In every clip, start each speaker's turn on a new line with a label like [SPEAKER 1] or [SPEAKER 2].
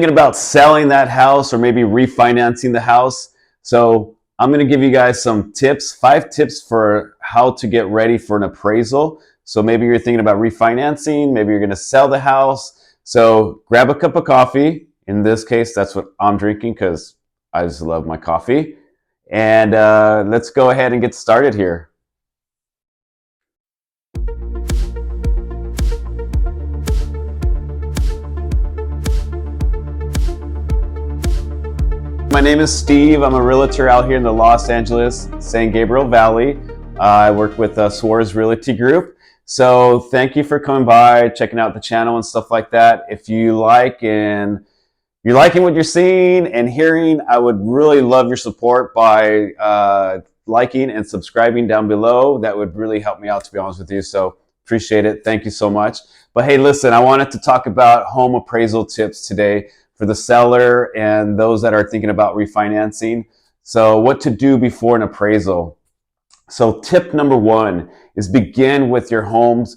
[SPEAKER 1] Thinking about selling that house or maybe refinancing the house. So I'm going to give you guys some tips, 5 tips for how to get ready for an appraisal. So maybe you're thinking about refinancing, maybe you're going to sell the house. So grab a cup of coffee. In this case, that's what I'm drinking because I just love my coffee. And let's go ahead and get started here. My name is Steve. I'm a realtor out here in the Los Angeles, San Gabriel Valley. I work with Suarez Realty Group. So thank you for coming by, checking out the channel and stuff like that. If you like and you're liking what you're seeing and hearing, I would really love your support by liking and subscribing down below. That would really help me out, to be honest with you. So appreciate it. Thank you so much. But hey, listen, I wanted to talk about home appraisal tips today for the seller and those that are thinking about refinancing. So what to do before an appraisal. So tip number 1 is begin with your home's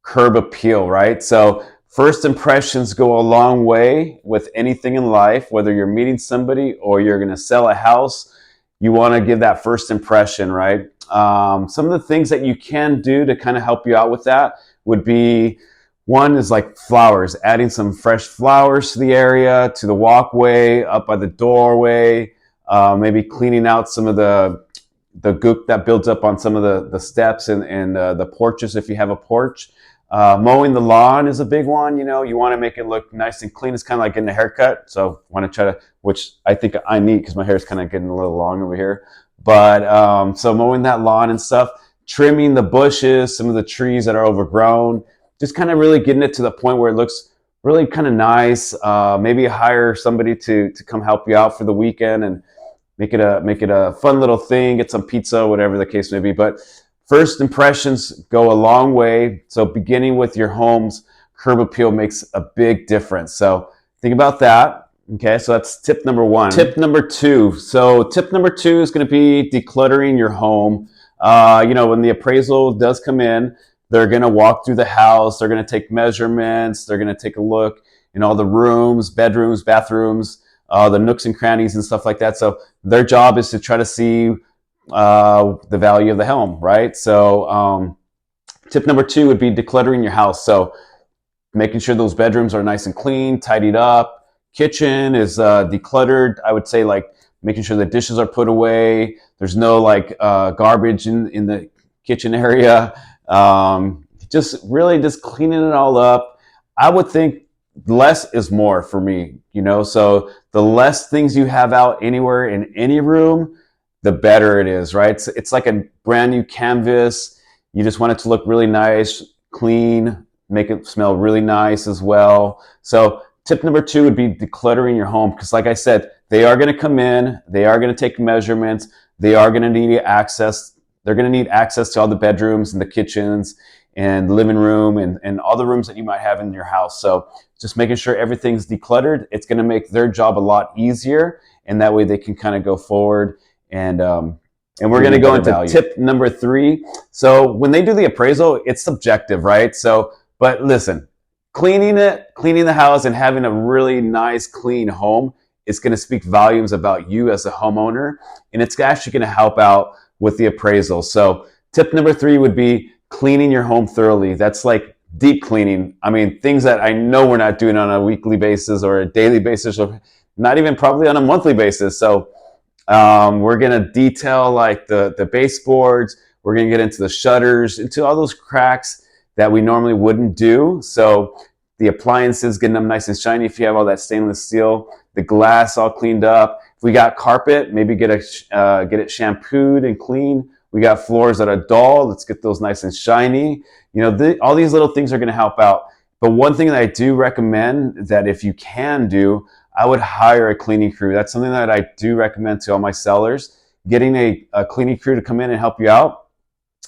[SPEAKER 1] curb appeal, right? So first impressions go a long way with anything in life, whether you're meeting somebody or you're going to sell a house. You want to give that first impression, right? Some of the things that you can do to kind of help you out with that would be, one is like flowers, adding some fresh flowers to the area, to the walkway, up by the doorway, maybe cleaning out some of the goop that builds up on some of the steps and the porches if you have a porch. Mowing the lawn is a big one. You know, you want to make it look nice and clean. It's kind of like getting a haircut. So I want to try to, which I think I need because my hair is kind of getting a little long over here. But so mowing that lawn and stuff, trimming the bushes, some of the trees that are overgrown, just kind of really getting it to the point where it looks really kind of nice. Maybe hire somebody to come help you out for the weekend and make it a fun little thing. Get some pizza, whatever the case may be. But first impressions go a long way. So beginning with your home's curb appeal makes a big difference. So think about that. Okay, so that's tip number 1. Tip number 2. So tip number 2 is going to be decluttering your home. You know, when the appraisal does come in, they're going to walk through the house. They're going to take measurements. They're going to take a look in all the rooms, bedrooms, bathrooms, the nooks and crannies and stuff like that. So their job is to try to see the value of the home, right? So tip number 2 would be decluttering your house. So making sure those bedrooms are nice and clean, tidied up. Kitchen is decluttered. I would say like making sure the dishes are put away. There's no like garbage in the kitchen area. Just really just cleaning it all up. I would think less is more for me, you know, so the less things you have out anywhere in any room, the better it is, right? It's like a brand new canvas. You just want it to look really nice, clean, make it smell really nice as well. So tip number 2 would be decluttering your home, because like I said, they are going to come in, they are going to take measurements, they are going to need access. They're going to need access to all the bedrooms and the kitchens and the living room and all the rooms that you might have in your house. So just making sure everything's decluttered, it's going to make their job a lot easier, and that way they can kind of go forward. And we're going to go into tip number 3. So when they do the appraisal, it's subjective, right? So, but listen, cleaning the house and having a really nice, clean home is going to speak volumes about you as a homeowner, and it's actually going to help out with the appraisal. So tip number 3 would be cleaning your home thoroughly. That's like deep cleaning. I mean, things that I know we're not doing on a weekly basis or a daily basis, or not even probably on a monthly basis. So we're going to detail like the baseboards. We're going to get into the shutters, into all those cracks that we normally wouldn't do. So the appliances, getting them nice and shiny if you have all that stainless steel, the glass all cleaned up. If we got carpet, maybe get it shampooed and clean. We got floors that are dull. Let's get those nice and shiny. You know, all these little things are going to help out. But one thing that I do recommend, that if you can do, I would hire a cleaning crew. That's something that I do recommend to all my sellers. Getting a cleaning crew to come in and help you out,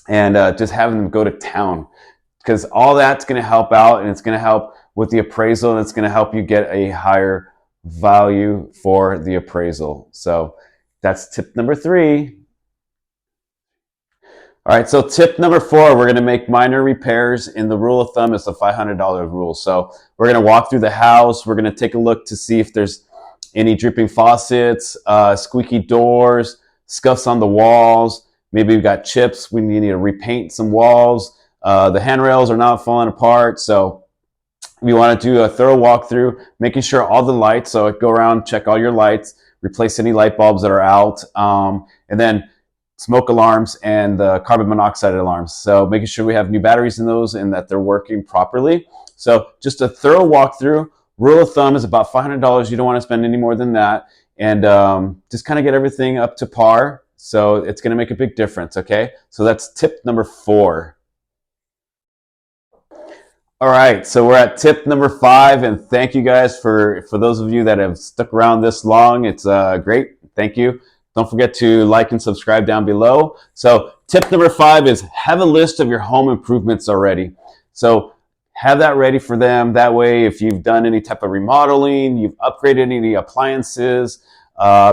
[SPEAKER 1] and just having them go to town, because all that's going to help out, and it's going to help with the appraisal, and it's going to help you get a higher value for the appraisal. So that's tip number 3. All right, so tip number 4, we're gonna make minor repairs, and the rule of thumb is the $500 rule. So we're gonna walk through the house, we're gonna take a look to see if there's any dripping faucets, squeaky doors, scuffs on the walls, maybe we've got chips, we need to repaint some walls, the handrails are not falling apart, so we want to do a thorough walkthrough, making sure all the lights, so go around, check all your lights, replace any light bulbs that are out, and then smoke alarms and the carbon monoxide alarms. So making sure we have new batteries in those and that they're working properly. So just a thorough walkthrough. Rule of thumb is about $500. You don't want to spend any more than that. And just kind of get everything up to par. So it's going to make a big difference, okay? So that's tip number 4. All right, so we're at tip number 5, and thank you guys for those of you that have stuck around this long. It's great. Thank you. Don't forget to like and subscribe down below. So tip number 5 is have a list of your home improvements already. So have that ready for them. That way, if you've done any type of remodeling, you've upgraded any appliances,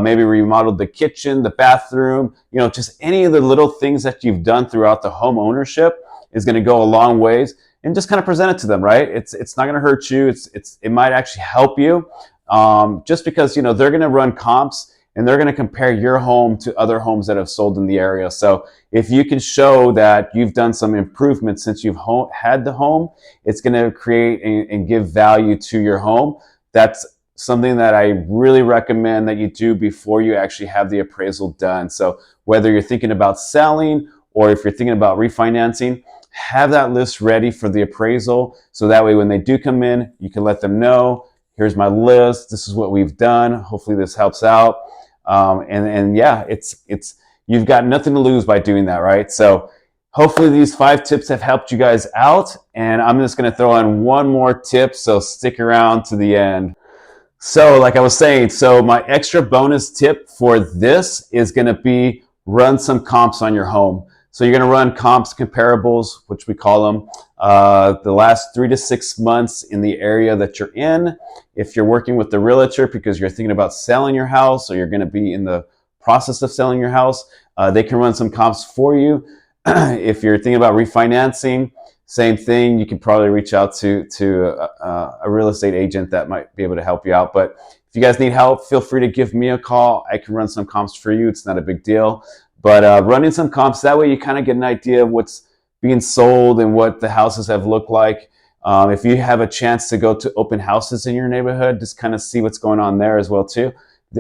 [SPEAKER 1] maybe remodeled the kitchen, the bathroom, just any of the little things that you've done throughout the home ownership is going to go a long ways. And just kind of present it to them, right? It's not going to hurt you. It might actually help you, just because they're going to run comps and they're going to compare your home to other homes that have sold in the area. So if you can show that you've done some improvements since you've had the home, it's going to create and give value to your home. That's something that I really recommend that you do before you actually have the appraisal done. So whether you're thinking about selling or if you're thinking about refinancing, have that list ready for the appraisal. So that way when they do come in, you can let them know, here's my list, this is what we've done. Hopefully this helps out. And yeah, you've got nothing to lose by doing that, right? So hopefully these 5 tips have helped you guys out. And I'm just gonna throw in one more tip, so stick around to the end. So like I was saying, so my extra bonus tip for this is gonna be run some comps on your home. So you're going to run comps, comparables, which we call them, the last 3 to 6 months in the area that you're in. If you're working with the realtor because you're thinking about selling your house or you're going to be in the process of selling your house, they can run some comps for you. If you're thinking about refinancing, same thing. You can probably reach out to a real estate agent that might be able to help you out. But if you guys need help, feel free to give me a call. I can run some comps for you. It's not a big deal. But running some comps, that way you kind of get an idea of what's being sold and what the houses have looked like. If you have a chance to go to open houses in your neighborhood, just kind of see what's going on there as well too.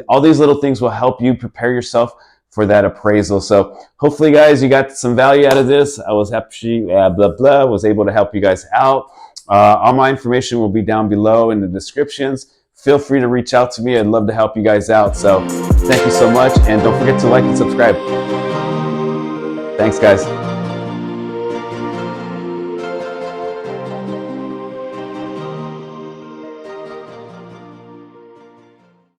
[SPEAKER 1] All these little things will help you prepare yourself for that appraisal. So hopefully guys, you got some value out of this. I was happy, was able to help you guys out. All my information will be down below in the descriptions. Feel free to reach out to me. I'd love to help you guys out. So thank you so much. And don't forget to like and subscribe. Thanks, guys.